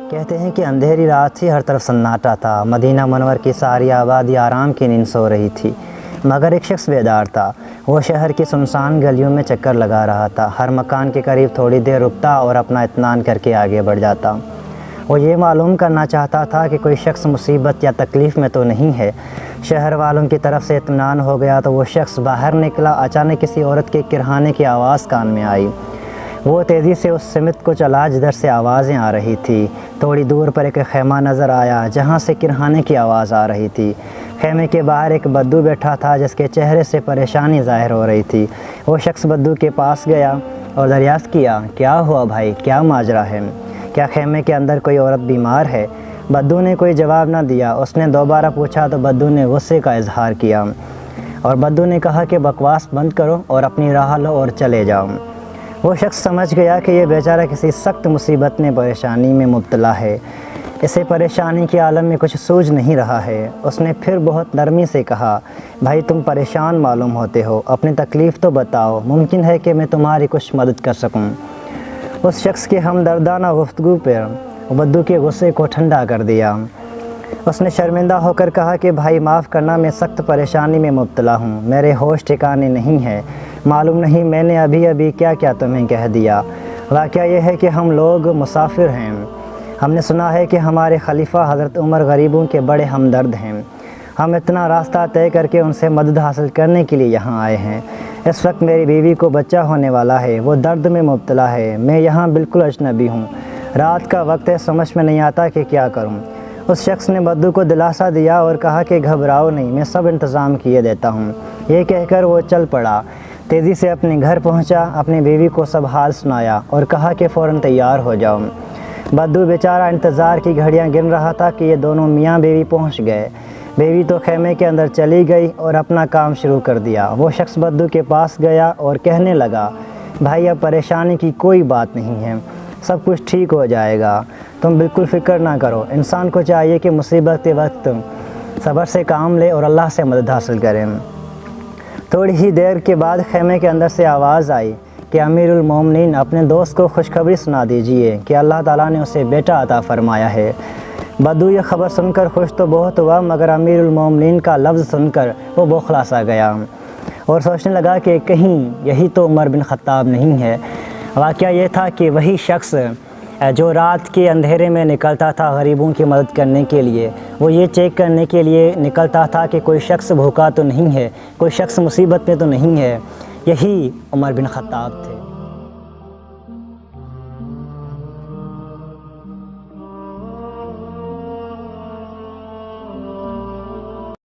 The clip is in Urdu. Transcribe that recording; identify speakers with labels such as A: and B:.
A: کہتے ہیں کہ اندھیری رات تھی، ہر طرف سناٹا تھا۔ مدینہ منور کی ساری آبادی آرام کی نیند سو رہی تھی، مگر ایک شخص بیدار تھا۔ وہ شہر کی سنسان گلیوں میں چکر لگا رہا تھا، ہر مکان کے قریب تھوڑی دیر رکتا اور اپنا اطمینان کر کے آگے بڑھ جاتا۔ وہ یہ معلوم کرنا چاہتا تھا کہ کوئی شخص مصیبت یا تکلیف میں تو نہیں ہے۔ شہر والوں کی طرف سے اطمینان ہو گیا تو وہ شخص باہر نکلا۔ اچانک کسی عورت کے کرہانے کی آواز کان میں آئی۔ وہ تیزی سے اس سمت کو چلا جدھر سے آوازیں آ رہی تھی۔ تھوڑی دور پر ایک خیمہ نظر آیا جہاں سے کرہانے کی آواز آ رہی تھی۔ خیمے کے باہر ایک بدو بیٹھا تھا جس کے چہرے سے پریشانی ظاہر ہو رہی تھی۔ وہ شخص بدو کے پاس گیا اور دریافت کیا، کیا ہوا بھائی، کیا ماجرا ہے؟ کیا خیمے کے اندر کوئی عورت بیمار ہے؟ بدو نے کوئی جواب نہ دیا۔ اس نے دوبارہ پوچھا تو بدو نے غصے کا اظہار کیا اور بدو نے کہا کہ بکواس بند کرو اور اپنی راہ لو اور چلے جاؤ۔ وہ شخص سمجھ گیا کہ یہ بیچارہ کسی سخت مصیبت میں پریشانی میں مبتلا ہے، اسے پریشانی کے عالم میں کچھ سوجھ نہیں رہا ہے۔ اس نے پھر بہت نرمی سے کہا، بھائی تم پریشان معلوم ہوتے ہو، اپنی تکلیف تو بتاؤ، ممکن ہے کہ میں تمہاری کچھ مدد کر سکوں۔ اس شخص کے ہمدردانہ گفتگو پر بدو کے غصے کو ٹھنڈا کر دیا۔ اس نے شرمندہ ہو کر کہا کہ بھائی معاف کرنا، میں سخت پریشانی میں مبتلا ہوں، میرے ہوش ٹھکانے نہیں ہیں، معلوم نہیں میں نے ابھی کیا تمہیں کہہ دیا۔ واقعہ یہ ہے کہ ہم لوگ مسافر ہیں، ہم نے سنا ہے کہ ہمارے خلیفہ حضرت عمر غریبوں کے بڑے ہمدرد ہیں، ہم اتنا راستہ طے کر کے ان سے مدد حاصل کرنے کے لیے یہاں آئے ہیں۔ اس وقت میری بیوی کو بچہ ہونے والا ہے، وہ درد میں مبتلا ہے، میں یہاں بالکل اجنبی ہوں، رات کا وقت ہے، سمجھ میں نہیں آتا کہ کیا کروں۔ اس شخص نے بدو کو دلاسا دیا اور کہا کہ گھبراؤ نہیں، میں سب انتظام کیے دیتا ہوں۔ یہ کہہ کر وہ چل پڑا، تیزی سے اپنے گھر پہنچا، اپنی بیوی کو سب حال سنایا اور کہا کہ فوراً تیار ہو جاؤ۔ بدو بیچارہ انتظار کی گھڑیاں گن رہا تھا کہ یہ دونوں میاں بیوی پہنچ گئے۔ بیوی تو خیمے کے اندر چلی گئی اور اپنا کام شروع کر دیا۔ وہ شخص بدو کے پاس گیا اور کہنے لگا، بھائی اب پریشانی کی کوئی بات نہیں ہے، سب کچھ ٹھیک ہو جائے گا، تم بالکل فکر نہ کرو۔ انسان کو چاہیے کہ مصیبت کے وقت صبر سے کام لے اور اللہ سے مدد حاصل کرے۔ تھوڑی ہی دیر کے بعد خیمے کے اندر سے آواز آئی کہ امیر المومنین اپنے دوست کو خوشخبری سنا دیجئے کہ اللہ تعالیٰ نے اسے بیٹا عطا فرمایا ہے۔ بدو یہ خبر سن کر خوش تو بہت ہوا، مگر امیر المومنین کا لفظ سن کر وہ بوکھلا سا گیا اور سوچنے لگا کہ کہیں یہی تو عمر بن خطاب نہیں ہے۔ واقعہ یہ تھا کہ وہی شخص جو رات کے اندھیرے میں نکلتا تھا غریبوں کی مدد کرنے کے لیے، وہ یہ چیک کرنے کے لیے نکلتا تھا کہ کوئی شخص بھوکا تو نہیں ہے، کوئی شخص مصیبت میں تو نہیں ہے، یہی عمر بن خطاب تھے۔